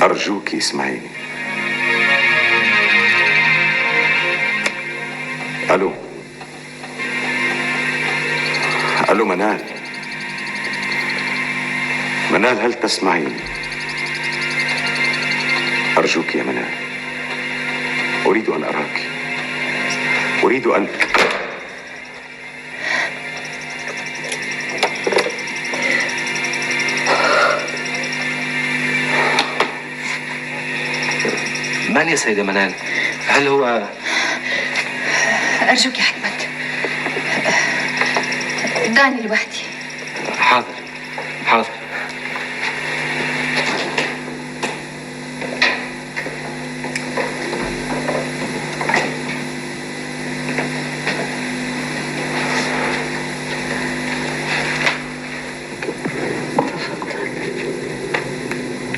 أرجوك اسمعيني. ألو ألو منال، منال هل تسمعيني؟ أرجوك يا منال، أريد أن أراك، أريد أن من يا سيدة منال؟ هل هو؟ أرجوك يا حكمت، دعني لوحدي. حاضر حاضر.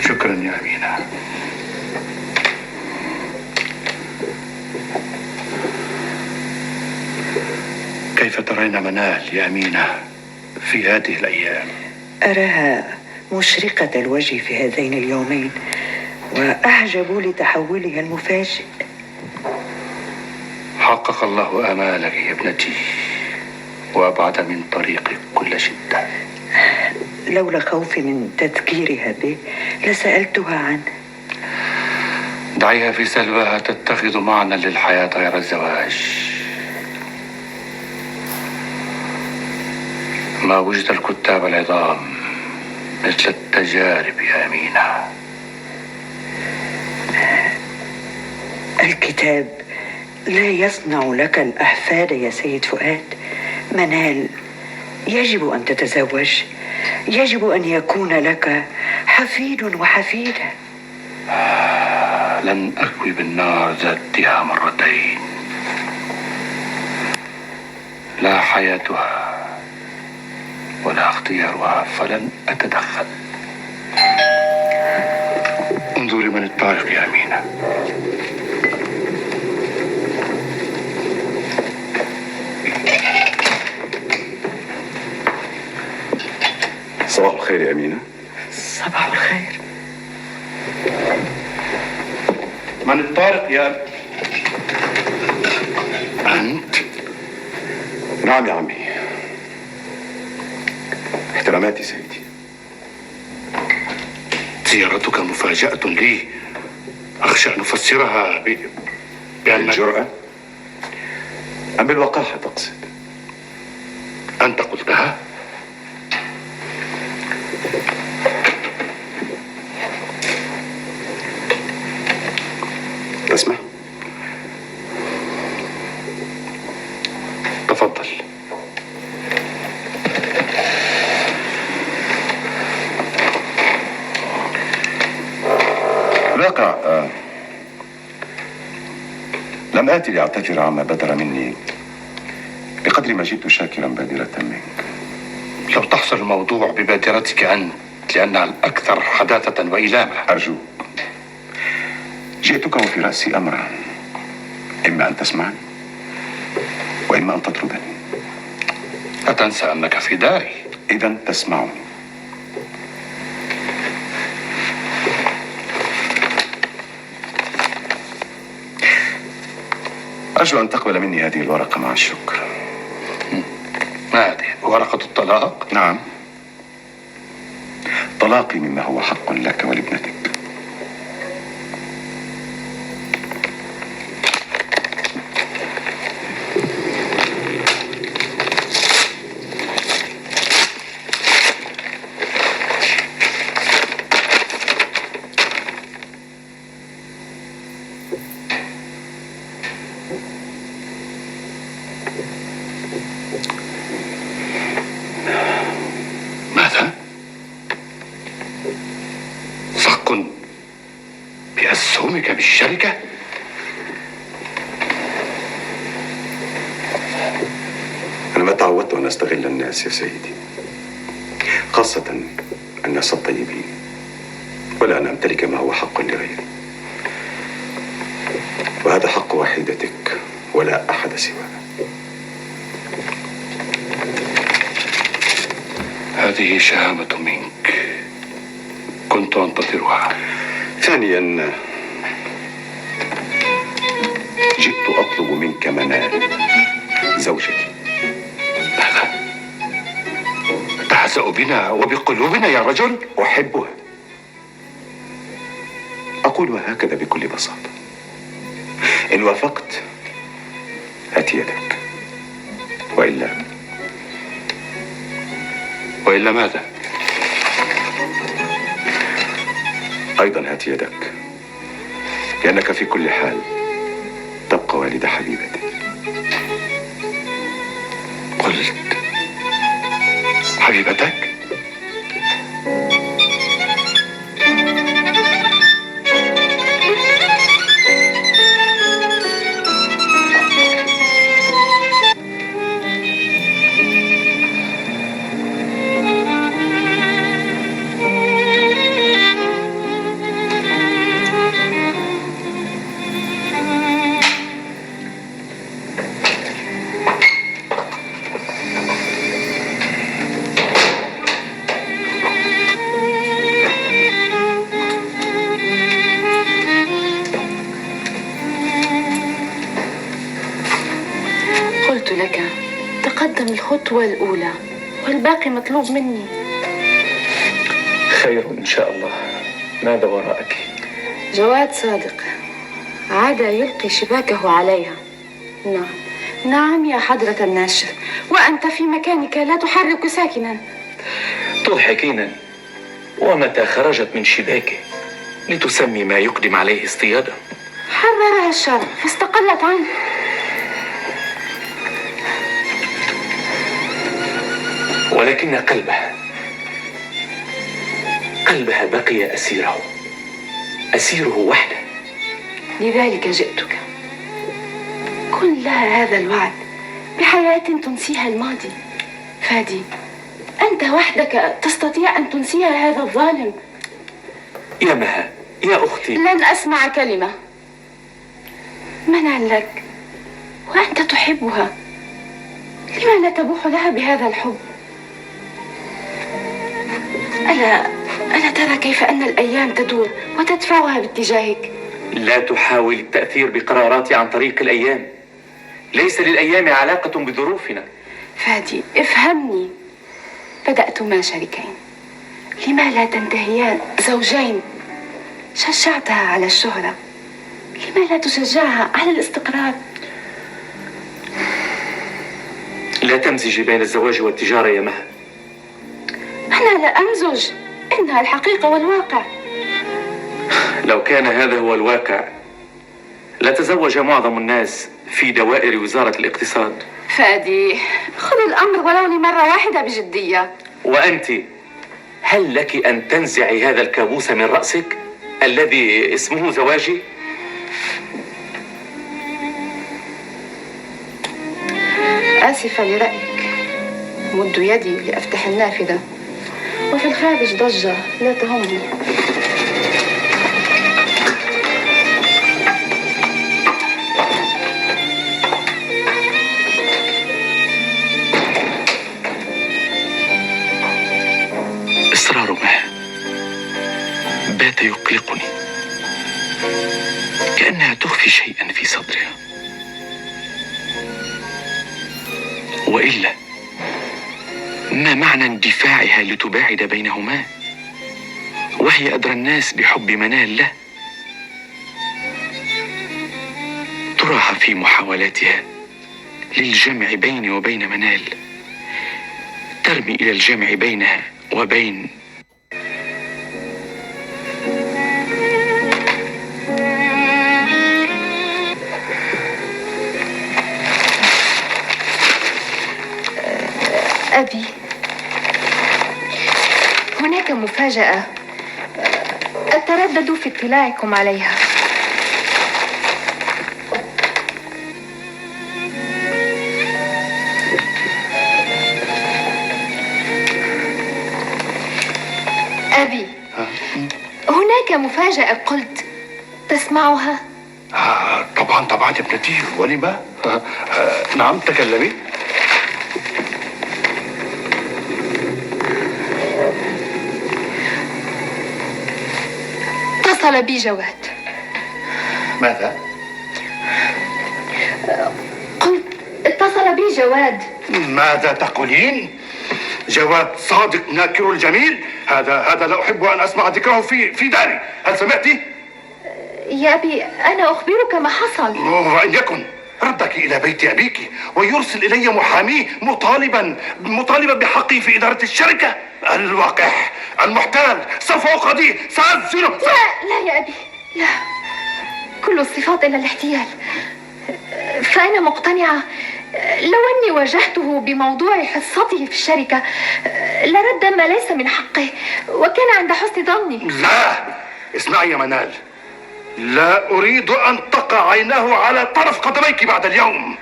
شكرا يا أمينة. كيف ترين منال يا أمينة في هذه الأيام؟ أراها مشرقة الوجه في هذين اليومين، وأعجب لتحولها المفاجئ. حقق الله آمالك يا ابنتي، وأبعد من طريقك كل شدة. لولا خوفي من تذكيرها به لسألتها عنه. دعيها في سلواها تتخذ معنى للحياة غير الزواج. ما وجد الكتاب العظام مثل التجارب يا أمينة. الكتاب لا يصنع لك الأحفاد يا سيد فؤاد. منال يجب أن تتزوج، يجب أن يكون لك حفيد وحفيدة. لن أكوي بالنار ذاتها مرتين، لا حياتها ولا اختيارها، فلن أتدخل. انظري من الطارق يا أمينة. صباح الخير يا أمينة. صباح الخير. من الطارق يا أنت؟ نعم يا عمي. احتراماتي سيدي. زيارتك مفاجأة لي. أخشى أن أفسرها بأن الجرأة أم بالوقاحة تقصد؟ أنت قلتها؟ تسمع؟ تفضل. الواقع لم آتي لأعتذر عما بدر مني بقدر ما جئت شاكرا بادرة منك. لو تحصل الموضوع ببادرتك أنت لأنها الأكثر حداثة وإلامة. أرجوك، جئتك وفي رأسي أمران، إما أن تسمعني وإما أن تطردني. أتنسى أنك في داري؟ إذا تسمعني. أرجو أن تقبل مني هذه الورقة مع الشكر. ما هذه؟ ورقة الطلاق؟ نعم، طلاقي مما هو حق لك ولابنتك. ماذا؟ صك بأسهمك بالشركة؟ أنا ما تعودت أن أستغل الناس يا سيدي، خاصة الناس الطيبين، ولا أن أمتلك ما هو حق لغيري، وهذا حق وحيدتك ولا أحد سواها. هذه شهامة منك كنت أنتظرها. ثانيا، جئت أطلب منك منال زوجتي. تحزأ بنا وبقلوبنا يا رجل. أحبها، أقولها هكذا بكل بساطة. إن وافقت هات يدك، وإلا ماذا؟ أيضا هات يدك، لأنك في كل حال تبقى والد حبيبتي. قلت حبيبتك؟ قلت لك تقدم الخطوة الأولى والباقي مطلوب مني. خير إن شاء الله. ماذا وراءك؟ جواد صادق عاد يلقي شباكه عليها. نعم يا حضرة الناشر، وأنت في مكانك لا تحرك ساكنا. تضحكين. ومتى خرجت من شباكه لتسمي ما يقدم عليه اصطيادا؟ حررها الشرع فاستقلت عنه. ولكن قلبها بقي أسيره وحده. لذلك جئتك. كن لها هذا الوعد بحياة تنسيها الماضي. فادي، أنت وحدك تستطيع أن تنسيها هذا الظالم. يا مها، يا أختي، لن أسمع كلمة. منع لك وأنت تحبها، لما لا تبوح لها بهذا الحب؟ ألا ترى كيف أن الأيام تدور وتدفعها باتجاهك؟ لا تحاول التأثير بقراراتي عن طريق الأيام. ليس للأيام علاقة بظروفنا. فادي، افهمني. بدأتما شريكين، لما لا تنتهيان زوجين؟ شجعتها على الشهرة، لما لا تشجعها على الاستقرار؟ لا تمزجي بين الزواج والتجارة يا مها. أنا لا أمزج، إنها الحقيقة والواقع. لو كان هذا هو الواقع لتزوج معظم الناس في دوائر وزارة الاقتصاد. فادي، خذ الأمر ولو لمرة واحدة بجدية. وأنت، هل لك أن تنزعي هذا الكابوس من رأسك الذي اسمه زواجي؟ آسفة لرأيك. مد يدي لأفتح النافذة، وفي الخارج ضجة لا تهمني. إصرار مها بات يقلقني، كأنها تخفي شيئا في صدرها. وإلا ما معنى اندفاعها لتباعد بينهما وهي أدرى الناس بحب منال له؟ تراها في محاولاتها للجمع بيني وبين منال ترمي إلى الجمع بينها وبين أبي. هناك مفاجأة أتردد في اطلاعكم عليها. أبي، هناك مفاجأة قلت تسمعها؟ طبعا يا ابنتي، ولما؟ نعم، تكلمي. اتصل بي جواد. ماذا؟ قلت اتصل بي جواد. ماذا تقولين؟ جواد صادق ناكر الجميل؟ هذا لا أحب أن أسمع ذكره في داري. هل سمعت؟ يا أبي أنا أخبرك ما حصل. وإن يكن ردك إلى بيت أبيك ويرسل إلي محاميه مطالبا بحقي في إدارة الشركة. الوقح المحتال سوف أقضيه، سأسجنه. لا يا أبي، لا، كل الصفات إلا الاحتيال. فأنا مقتنعة لو أني واجهته بموضوع حصته في الشركة لرد ما ليس من حقه وكان عند حسن ظني. لا، اسمعي يا منال، لا أريد أن تقع عيناه على طرف قدميك بعد اليوم.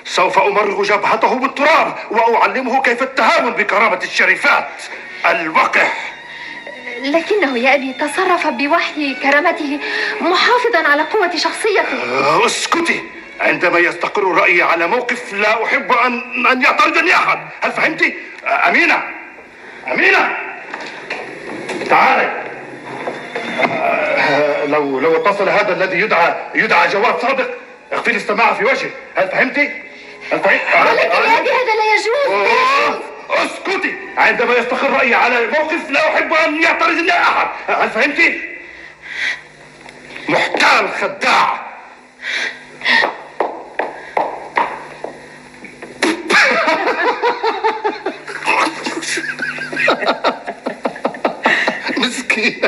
سوف أمرغ جبهته بالتراب وأعلمه كيف التهاون بكرامة الشريفات. الوقح. لكنه يا أبي تصرف بوحي كرامته محافظا على قوة شخصيته. اسكتي، عندما يستقر رأيي على موقف لا أحب أن يعترضني أحد. هل فهمتي؟ أمينة، تعالي. لو اتصل هذا الذي يدعى جواد صادق، اخفي لي السماعة في وجهه. هل فهمتي؟ ولكن يا أبي هذا لا يجوز. اسكتي، عندما يستقر رأيي على موقف لا أحب أن يعترضني أحد. هل فهمتي؟ محتال خداع. مسكين.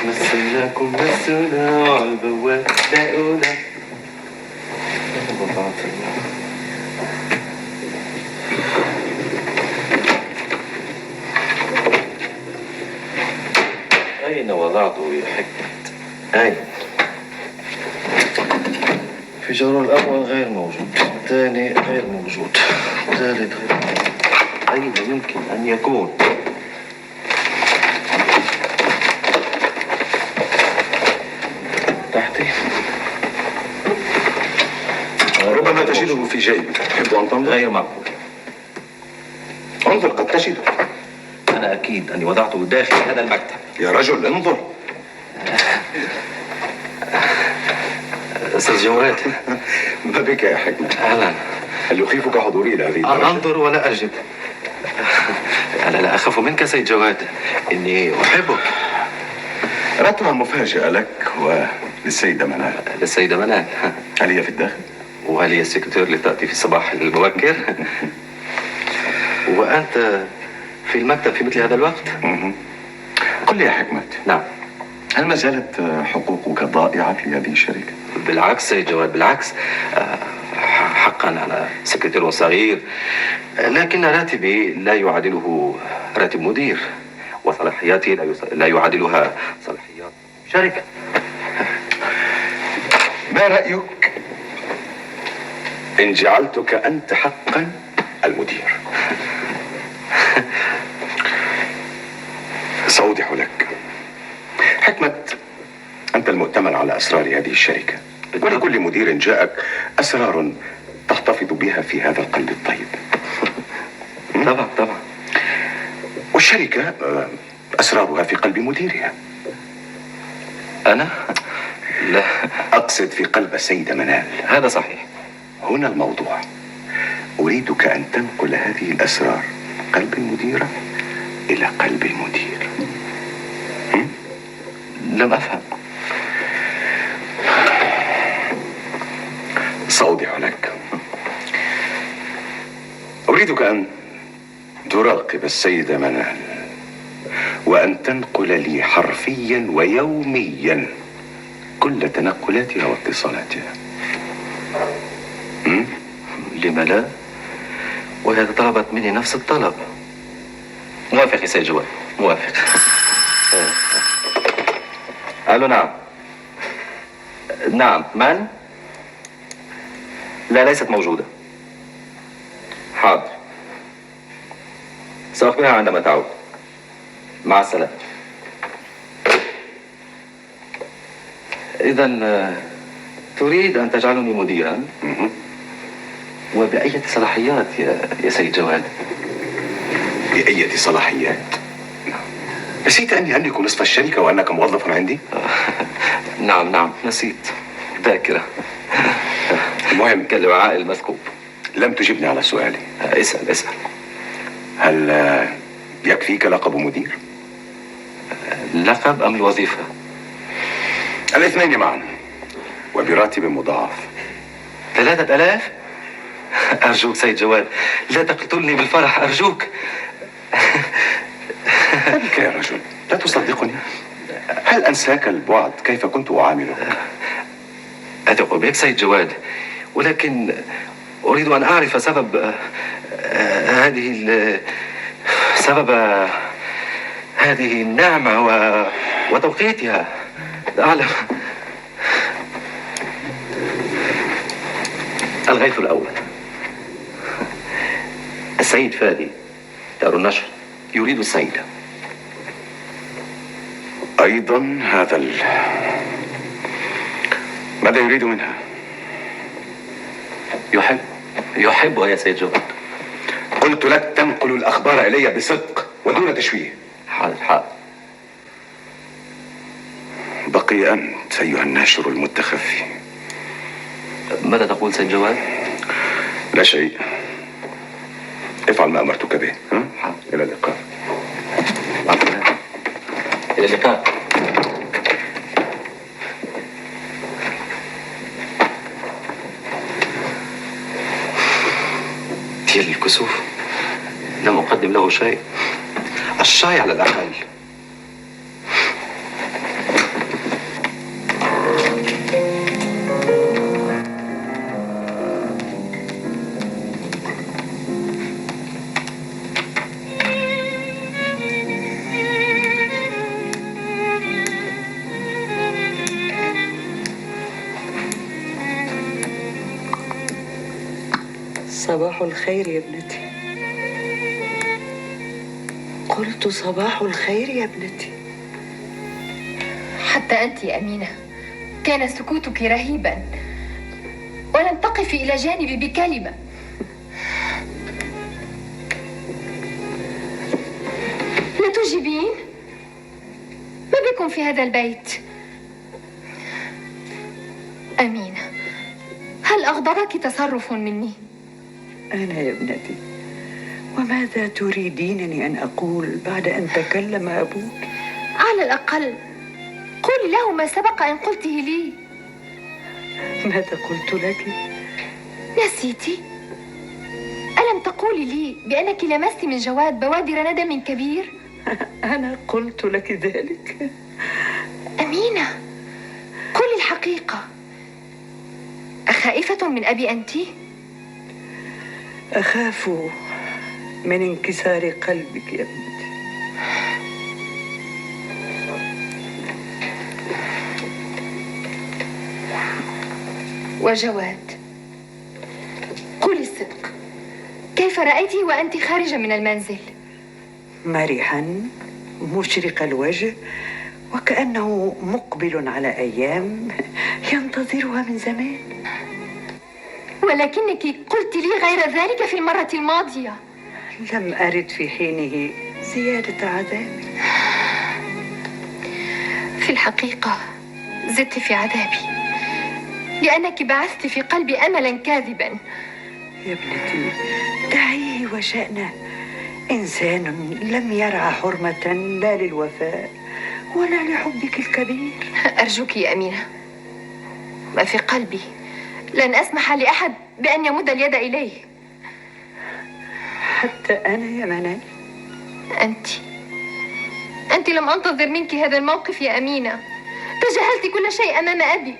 مسناكم مسونا وعالبواب لاقونا. أين وضعته يا حكمت؟ أين؟ في جرار الأول غير موجود، الثاني غير موجود، الثالث غير موجود. أين يمكن أن يكون؟ تحتي. ربما تجده في جيبك. تحب أن تنظر؟ غير معقول. انظر، قد تجده. أنا أكيد أني وضعته داخل هذا المكتب. يا رجل انظر. أستاذ جواد. ما بك يا حكمة؟ أهلا. هل يخيفك حضوري إلى هذه الدرجة؟ أنظر ولا أجد. أنا لا أخاف منك سيد جواد، إني أحبك. أردتها مفاجأة لك وللسيدة منال. للسيدة منال. هل هي في الداخل؟ وهل هي السكرتير اللي تأتي في الصباح المبكر؟ وأنت في المكتب في مثل هذا الوقت؟ قل لي يا حكمة. نعم. هل ما زالت حقوقك ضائعة في هذه الشركة؟ بالعكس سيد جواد، بالعكس. حقا أنا سكرتير صغير، لكن راتبي لا يعادله راتب مدير، وصلاحياتي لا يعادلها صلاحيات شركة. ما رأيك إن جعلتك أنت حقا المدير؟ سأوضح لك. حكمة، أنت المؤتمن على أسرار هذه الشركة، ولكل مدير جاءك أسرار تحتفظ بها في هذا القلب الطيب. طبعا. والشركة أسرارها في قلب مديرها. أنا؟ لا، أقصد في قلب السيدة منال. هذا صحيح. هنا الموضوع. أريدك أن تنقل هذه الأسرار من قلب المديرة إلى قلب المدير. لم أفهم. سأوضح لك. أريدك أن تراقب السيدة منال وأن تنقل لي حرفيا ويوميا كل تنقلاتها واتصالاتها. لما لا؟ وهي طلبت مني نفس الطلب. موافق يا سيد جواد، موافق. ألو، نعم. نعم، من؟ لا، ليست موجودة. حاضر، سأخبرها عندما تعود. مع السلامة. إذا تريد أن تجعلني مديرا؟ وبأية صلاحيات يا سيد جواد؟ بأية صلاحيات؟ نسيت أني أملك نصف الشركة وأنك موظف عندي؟ نعم نسيت، ذاكرة. المهم كالوعاء المثقوب. لم تجبني على سؤالي. اسأل. هل يكفيك لقب مدير؟ اللقب أم الوظيفة؟ الاثنين معا وبراتب مضاعف. 3000؟ أرجوك سيد جواد، لا تقتلني بالفرح أرجوك. ما بك يا رجل؟ لا تصدقني؟ هل أنساك البعد كيف كنت أعاملك؟ أثق بك سيد جواد، ولكن أريد أن أعرف سبب هذه النعمة وتوقيتها. أعلم. الغيث الأول. السيد فادي دار النشر يريد السيدة. أيضا ماذا يريد منها؟ يحبها يا سيد جواد. قلت لك تنقل الأخبار إلي بصدق ودون تشويه. حاضر. بقي أنت أيها الناشر المتخفي. ماذا تقول سيد جواد؟ لا شيء، افعل ما أمرتك به. إلى اللقاء. إلى اللقاء. ديال الكسوف، لم أقدم له شيء. الشاي على الأقل. صباح الخير يا ابنتي. قلت صباح الخير يا ابنتي. حتى أنت يا أمينة كان سكوتك رهيبا، ولم تقفي إلى جانبي بكلمة. لا تجيبين؟ ما بكم في هذا البيت؟ أمينة، هل أغضبك تصرف مني؟ أنا يا ابنتي، وماذا تريدينني أن أقول بعد أن تكلم أبوك؟ على الأقل قولي له ما سبق أن قلته لي. ماذا قلت لك؟ نسيتي؟ ألم تقولي لي بأنك لمست من جواد بوادر ندم كبير؟ أنا قلت لك ذلك؟ أمينة، قولي الحقيقة. أخائفة من أبي أنت؟ أخاف من انكسار قلبك يا ابنتي. وجواد، قولي الصدق، كيف رأيته وأنت خارجة من المنزل؟ مرحا، مشرق الوجه، وكأنه مقبل على أيام ينتظرها من زمان. ولكنك قلت لي غير ذلك في المرة الماضية. لم أرد في حينه زيادة عذابي. في الحقيقة زدت في عذابي، لأنك بعثت في قلبي أملا كاذبا. يا ابنتي دعيه وشأنه، إنسان لم يرعى حرمة لا للوفاء ولا لحبك الكبير. أرجوك يا أمينة، ما في قلبي لن أسمح لأحد بأن يمد اليد إليه. حتى أنا يا منال. أنت لم أنتظر منك هذا الموقف يا أمينة. تجاهلت كل شيء أمام أبي،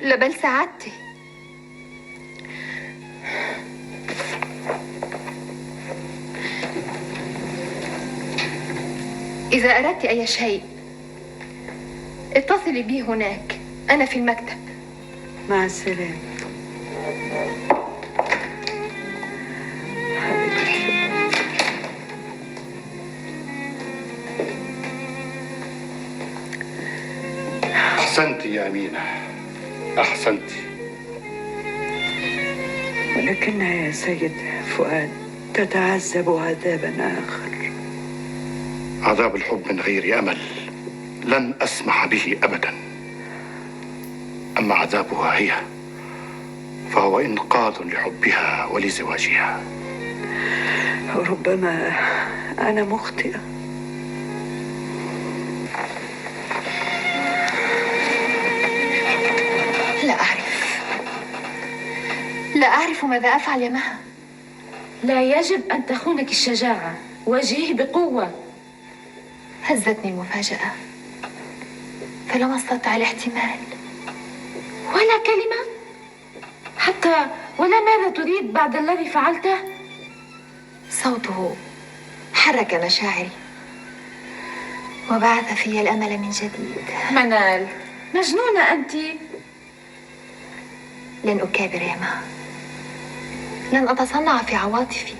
لا بل ساعدته. إذا أردت أي شيء اتصلي بي هناك، أنا في المكتب. مع السلامة. أحسنت يا أمينة، أحسنت. ولكنها يا سيد فؤاد تتعذب عذابا آخر. عذاب الحب من غير أمل لن أسمح به أبدا. أما عذابها هي فهو إنقاذ لحبها ولزواجها. ربما أنا مخطئة. لا أعرف ماذا أفعل يا مها. لا يجب أن تخونك الشجاعة، واجهيه بقوة. هزتني المفاجأة فلم أستطع الاحتمال. ولا كلمة؟ حتى ولا ماذا تريد بعد الذي فعلته؟ صوته حرك مشاعري وبعث في الأمل من جديد. منال، مجنونة أنت. لن أكابر يا مها، لن أتصنع في عواطفي،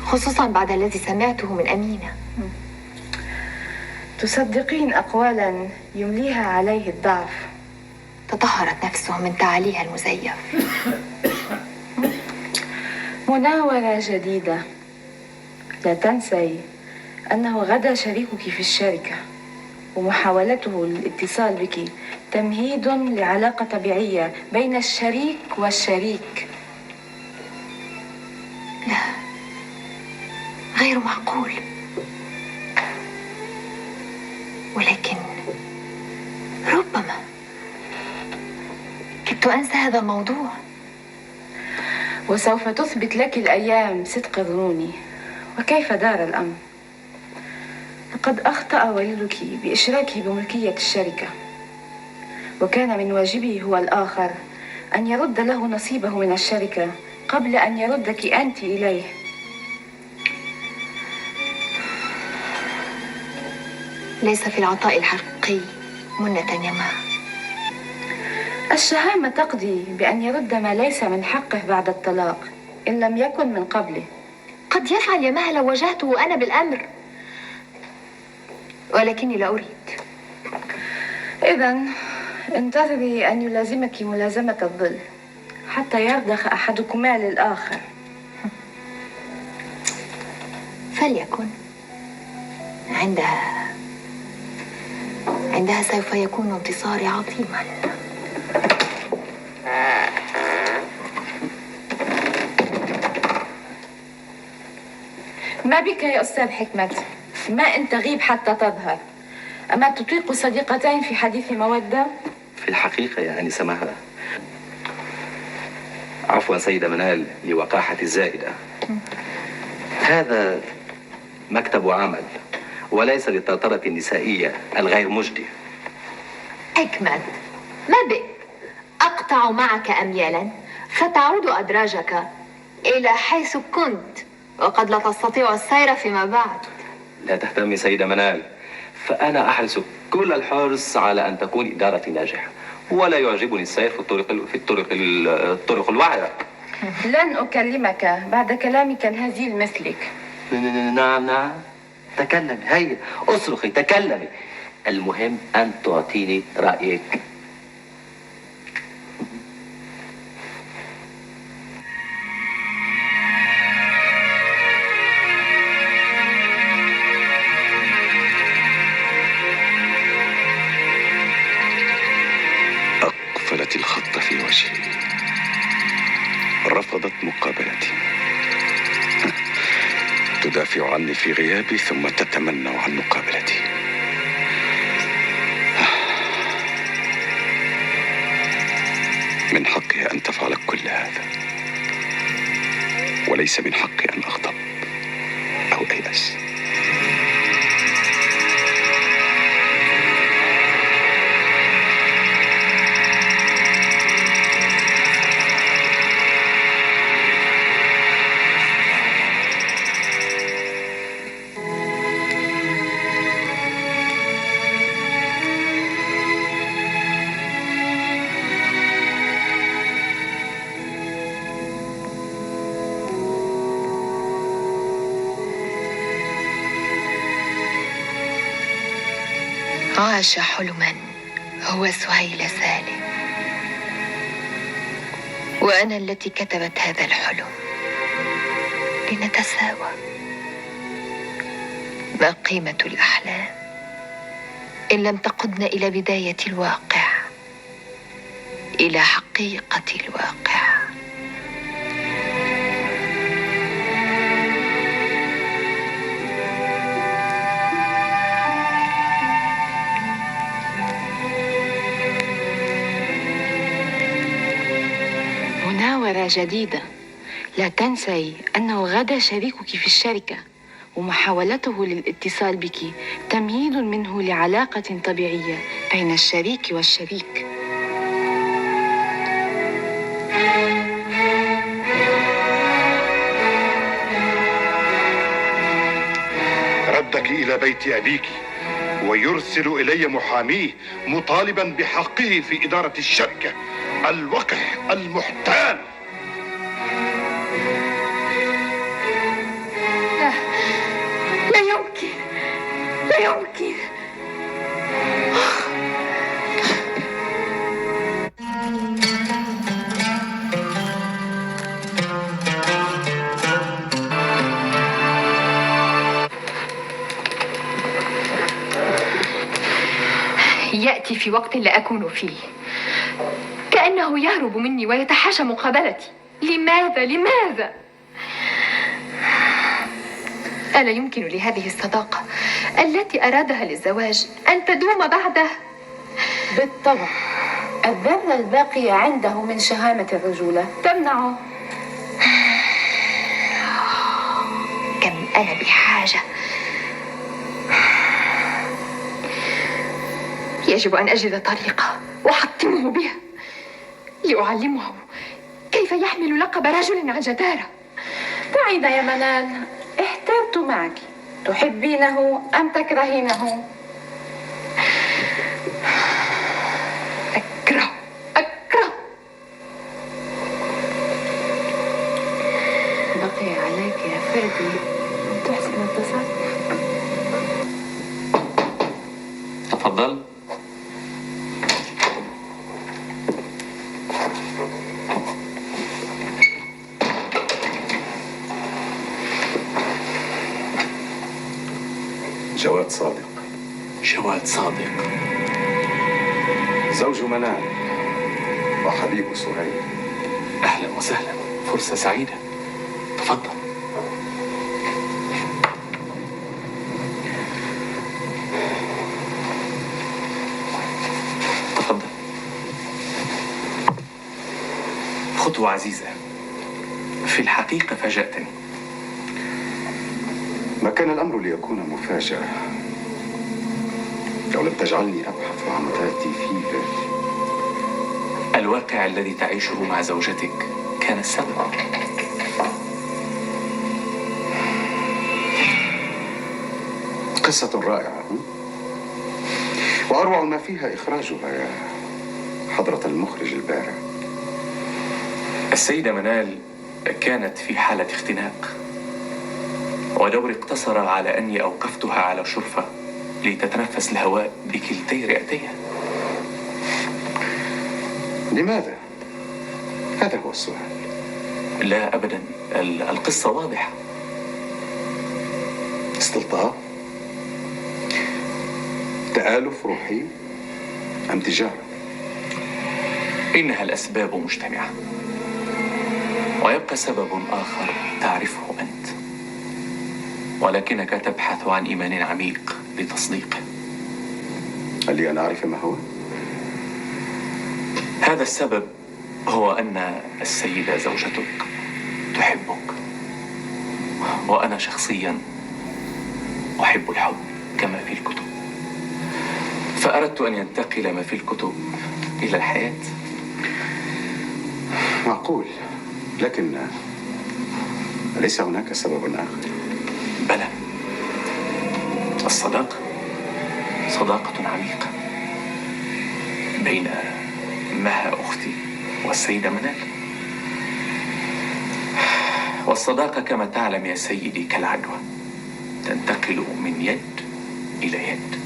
خصوصا بعد الذي سمعته من أمينة. تصدقين أقوالا يمليها عليه الضعف. تطهرت نفسه من تعاليها المزيف. مناورة جديدة. لا تنسي أنه غدا شريكك في الشركة، ومحاولته للاتصال بك تمهيد لعلاقة طبيعية بين الشريك والشريك. لا، غير معقول. ولكن ربما كدت أنسى هذا الموضوع. وسوف تثبت لك الأيام صدق ظنوني. وكيف دار الأمر؟ لقد أخطأ والدك بإشراكه بملكية الشركة، وكان من واجبه هو الآخر أن يرد له نصيبه من الشركة قبل أن يردك أنت إليه. ليس في العطاء الحقيقي منة يا مها. الشهامة تقضي بأن يرد ما ليس من حقه بعد الطلاق إن لم يكن من قبله. قد يفعل يا مها لو واجهته أنا بالأمر، ولكني لا أريد. إذن انتظري أن يلازمك ملازمة الظل حتى يرضخ أحدكما للآخر. فليكن. عندها سوف يكون انتصاري عظيما. ما بك يا أستاذ حكمت؟ ما أن تغيب حتى تظهر. أما تطيق صديقتين في حديث مودة؟ في الحقيقة يا أنسة مها، عفوا سيدة منال لوقاحة الزائدة، هذا مكتب عمل وليس للطرطرة النسائية الغير مجدية. حكمت، ما بك؟ أقطع معك أميالا فتعود أدراجك إلى حيث كنت، وقد لا تستطيع السير فيما بعد. لا تهتمي سيدة منال، فأنا أحرص كل الحرص على أن تكون إدارتي ناجحة، ولا يعجبني السير في الطرق الوعرة. لن أكلمك بعد كلامك الهزيل مثلك. نعم، تكلمي، هيا اصرخي، تكلمي، المهم أن تعطيني رأيك. أقفلت الخط في وجهي، رفضت مقابلتي، تدافع عني في غيابي ثم تتمنى عن مقابلتي. من حقها أن تفعل كل هذا، وليس من حقي أن أغضب أو أيأس. عاش حلما هو سهيل سالم، وأنا التي كتبت هذا الحلم لنتساوى. ما قيمة الأحلام إن لم تقودنا إلى بداية الواقع، إلى حقيقة الواقع؟ مناورة جديدة. لا تنسي أنه غدا شريكك في الشركة، ومحاولته للاتصال بك تمهيد منه لعلاقة طبيعية بين الشريك والشريك. ردك إلى بيت أبيك ويرسل إلي محاميه مطالبا بحقه في إدارة الشركة. الوقح المحتال. لا، لا يمكن، لا يمكن. يأتي في وقت لا أكون فيه، كأنه يهرب مني ويتحاشى مقابلتي. لماذا؟ لماذا؟ ألا يمكن لهذه الصداقة التي أرادها للزواج أن تدوم بعده؟ بالطبع، الذرة الباقية عنده من شهامة الرجولة تمنعه. كم أنا بحاجة. يجب أن أجد طريقة وأحطمه بها لأعلمه كيف يحمل لقب رجل عن جدارة. بعيدة يا منال، احترت معك. تحبينه أم تكرهينه؟ أكره. بقي عليك يا فادي تحسن التصرف. تفضل. جواد صادق. جواد صادق، زوج منال وحبيب سهيل. أهلا وسهلا، فرصة سعيدة. تفضل. تفضل. خطوة عزيزة، في الحقيقة فاجأتني. ما كان الأمر ليكون مفاجأة لو لم تجعلني أبحث عن ذاتي فيك. الواقع الذي تعيشه مع زوجتك كان السبب. قصة رائعة، وأروع ما فيها إخراجها يا حضرة المخرج البارع. السيدة منال كانت في حالة اختناق، ودوري اقتصر على أني أوقفتها على شرفة لتتنفس الهواء بكلتي رئتيها. لماذا؟ هذا هو السؤال. لا أبدا، القصة واضحة. استلطاف؟ تآلف روحي؟ أم تجارة؟ إنها الأسباب مجتمعة، ويبقى سبب آخر تعرفه أنت، ولكنك تبحث عن إيمان عميق لتصديقه. هل لي أن أعرف ما هو؟ هذا السبب هو أن السيدة زوجتك تحبك، وأنا شخصيا أحب الحب كما في الكتب، فأردت أن ينتقل ما في الكتب إلى الحياة. معقول، لكن أليس هناك سبب آخر؟ بلى، الصداقة صداقة عميقة بين مها أختي والسيدة منال. والصداقة كما تعلم يا سيدي كالعدوى، تنتقل من يد إلى يد.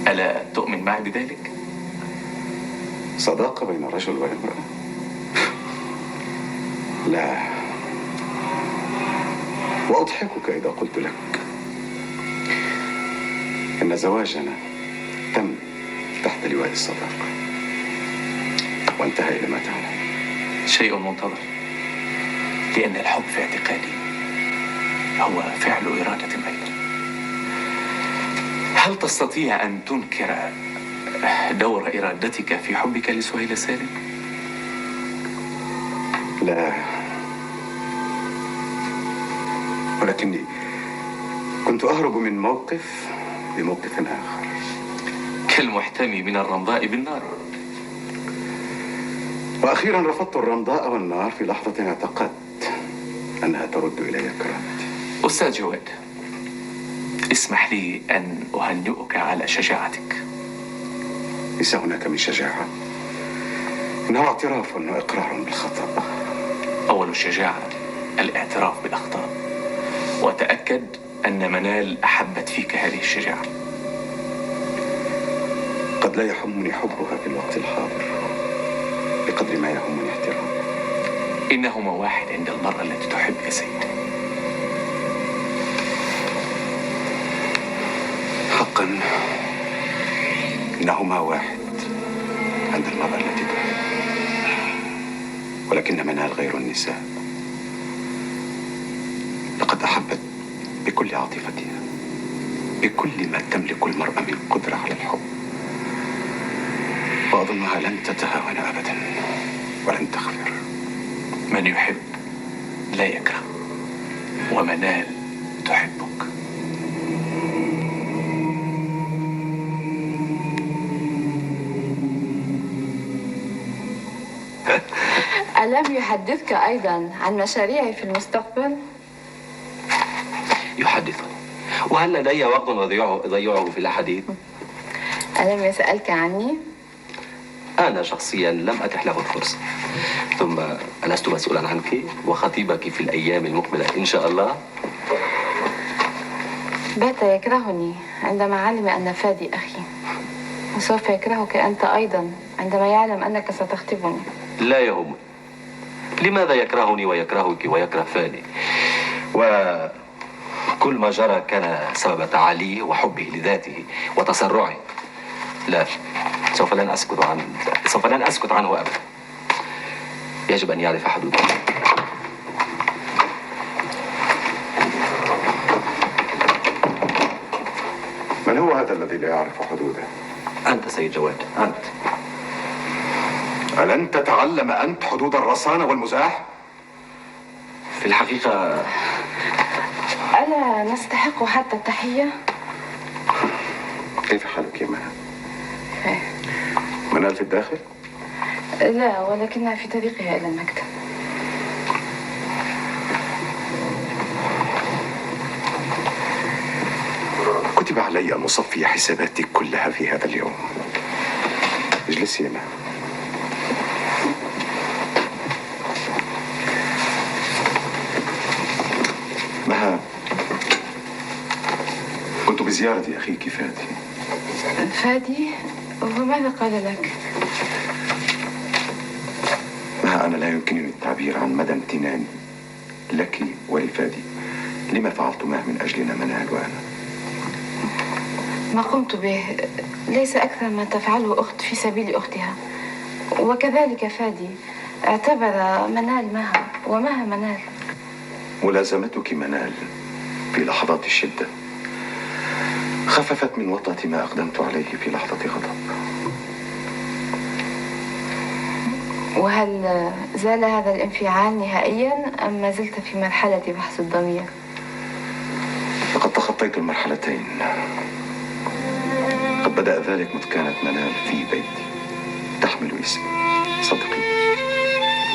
ألا تؤمن معي بذلك؟ صداقة بين رجل وامرأة؟ لا، وأضحكك إذا قلت لك إن زواجنا تم تحت لواء الصداقة وانتهى إلى ما تعلم. شيء منتظر، لأن الحب في اعتقادي هو فعل إرادة أيضا. هل تستطيع أن تنكر دور إرادتك في حبك لسهيلة سالم؟ لا، ولكني كنت أهرب من موقف لموقف آخر، كالمحتمي من الرمضاء بالنار. وأخيرا رفضت الرمضاء والنار في لحظة اعتقدت أنها ترد إلي كرامتي. أستاذ جواد، اسمح لي أن أهنئك على شجاعتك. ليس هناك من شجاعة، إنه اعتراف وإقرار بالخطأ. أول الشجاعة الاعتراف بالأخطاء، وتأكد أن منال أحبت فيك هذه الشجاعة. قد لا يهمني حبها في الوقت الحاضر بقدر ما يهمني احترامها. إنهما واحد عند المرأة التي تحب يا سيد. حقا إنهما واحد عند المرأة التي تحب، ولكن منال غير النساء. لقد أحبت بكل عاطفتها، بكل ما تملك المرأة من قدرة على الحب، وأظنها لن تتهاون أبدا ولن تغفر. من يحب لا يكره، ومنال تحبك. ألم يحدثك أيضا عن مشاريعي في المستقبل؟ يحدثني، وهل لدي وقت أضيعه في الحديث؟ ألم يسألك عني؟ أنا شخصيا لم أتح له الفرصة، ثم ألست مسؤولا عنك وخطيبك في الأيام المقبلة إن شاء الله. بات يكرهني عندما علم أن فادي أخي، وسوف يكرهك أنت أيضا عندما يعلم أنك ستخطبني. لا يهمني. لماذا يكرهني ويكرهك ويكره فادي؟ وكل ما جرى كان سبب تعاليه وحبه لذاته وتسرعه. لا، سوف لن أسكت عنه أبدا. يجب أن يعرف حدوده. من هو هذا الذي لا يعرف حدوده؟ أنت سيد جواد، أنت. ألن تتعلم أنت حدود الرصانة والمزاح؟ في الحقيقة ألا نستحق حتى التحية؟ كيف حالك يا منال؟ منال في الداخل؟ لا، ولكنها في طريقها إلى المكتب. كتب علي أن أصفي حساباتي كلها في هذا اليوم. اجلسي يا منال. مها، كنت بزيارة أخيك فادي. فادي؟ وماذا قال لك؟ مها، أنا لا يمكنني التعبير عن مدى امتناني لك ولفادي لما فعلتماه من أجلنا منال وأنا. ما قمت به ليس أكثر ما تفعله أخت في سبيل أختها، وكذلك فادي اعتبر منال مها ومها منال. ملازمتك منال في لحظات الشدة خففت من وطأة ما أقدمت عليه في لحظة غضب. وهل زال هذا الانفعال نهائيا أم ما زلت في مرحلة بحث الضمير؟ لقد تخطيت المرحلتين. قد بدأ ذلك مذ كانت منال في بيتي تحمل اسمي، صدقي.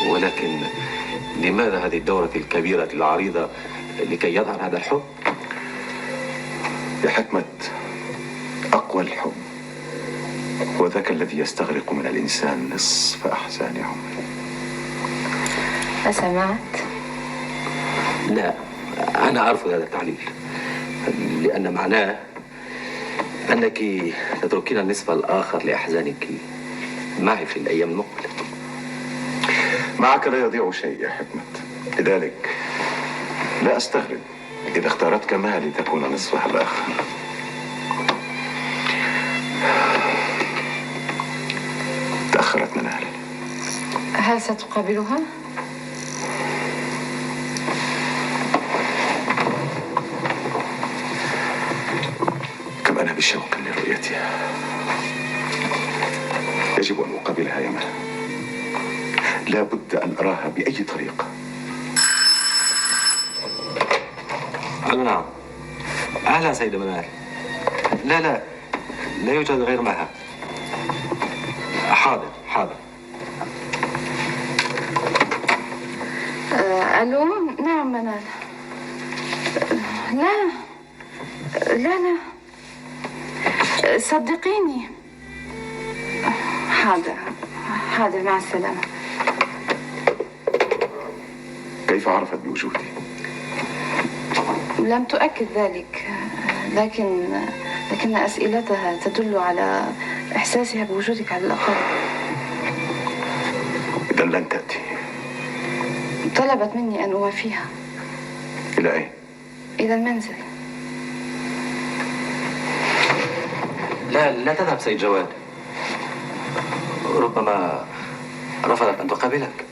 ولكن لماذا هذه الدورة الكبيرة العريضة لكي يظهر هذا الحب؟ بحكمة أقوى الحب وذاك الذي يستغرق من الإنسان نصف أحزان عمره. أسمعت؟ لا، أنا أرفض هذا التعليل، لأن معناه أنك تتركين النصف الآخر لأحزانك معي في الأيام المقبلة. معك لا يضيع شيء يا حكمت، لذلك لا أستغرب إذا اختارتك ما لتكون نصفها الآخر. تأخرت منال. هل ستقابلها؟ كم أنا بشوق لرؤيتها. يجب أن أقابلها يا منال. لا بد أن أراها بأي طريقة. نعم. أهلا سيدة منال. لا يوجد غير مها. حاضر. ألو. نعم منال. لا صدقيني. حاضر مع السلامة. كيف عرفت بوجودي؟ لم تؤكد ذلك، لكن أسئلتها تدل على إحساسها بوجودك على الأقل. إذا لن تأتي. طلبت مني أن أوافيها. إلى أين؟ إلى المنزل. لا تذهب سيد جواد، ربما رفضت أن تقابلك.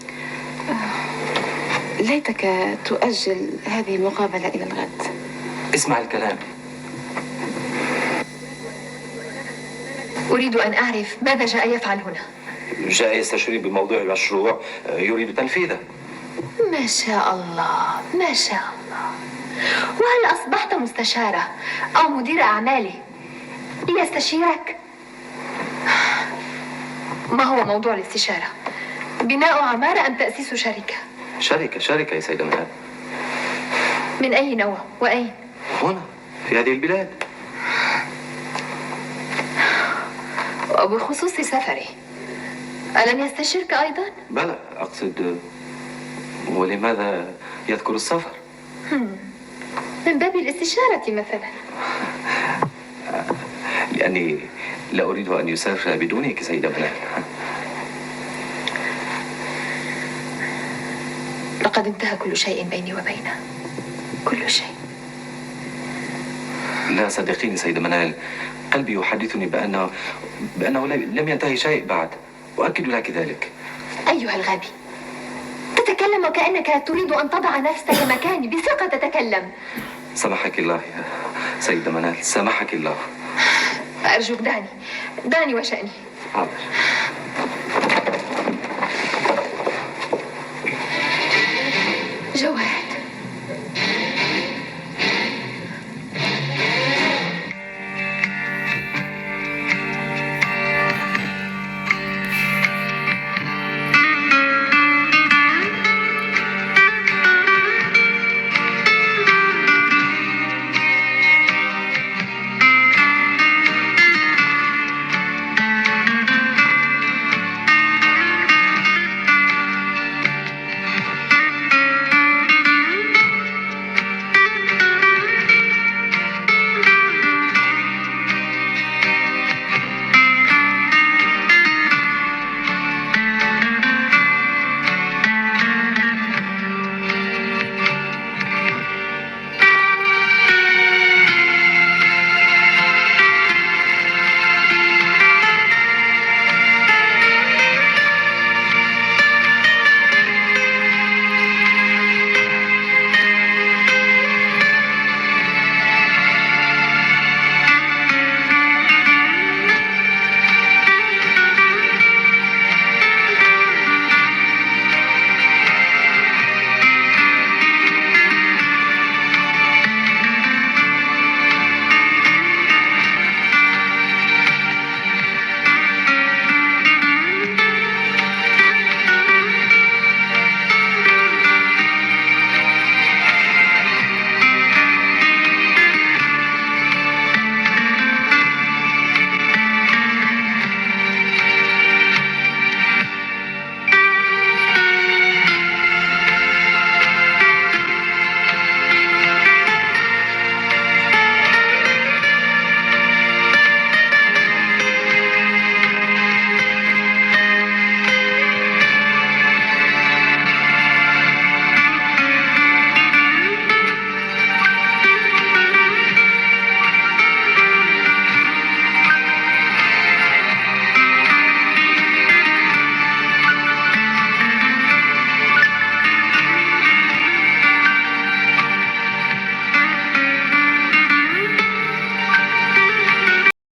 ليتك تؤجل هذه المقابلة إلى الغد. اسمع الكلام. أريد أن أعرف ماذا جاء يفعل هنا. جاء يستشير بموضوع المشروع يريد تنفيذه. ما شاء الله. وهل أصبحت مستشارة أو مدير أعمالي ليستشيرك؟ ما هو موضوع الاستشارة؟ بناء عمارة أم تأسيس شركة؟ شركة يا سيدة منال. من أي نوع وأين؟ هنا في هذه البلاد. وبخصوص سفري، ألم يستشرك أيضا؟ بلى، أقصد ولماذا يذكر السفر؟ من باب الاستشارة مثلا. لأني لا أريد أن يسافر بدونك سيدة منال. لقد انتهى كل شيء بيني وبينه، كل شيء. لا صدقيني سيدة منال، قلبي يحدثني بأنه لم ينتهي شيء بعد، وأكد لك ذلك. أيها الغبي، تتكلم وكأنك تريد أن تضع نفسك مكاني. بثقة تتكلم. سامحك الله يا سيدة منال، سامحك الله. أرجوك دعني وشأني. حاضر.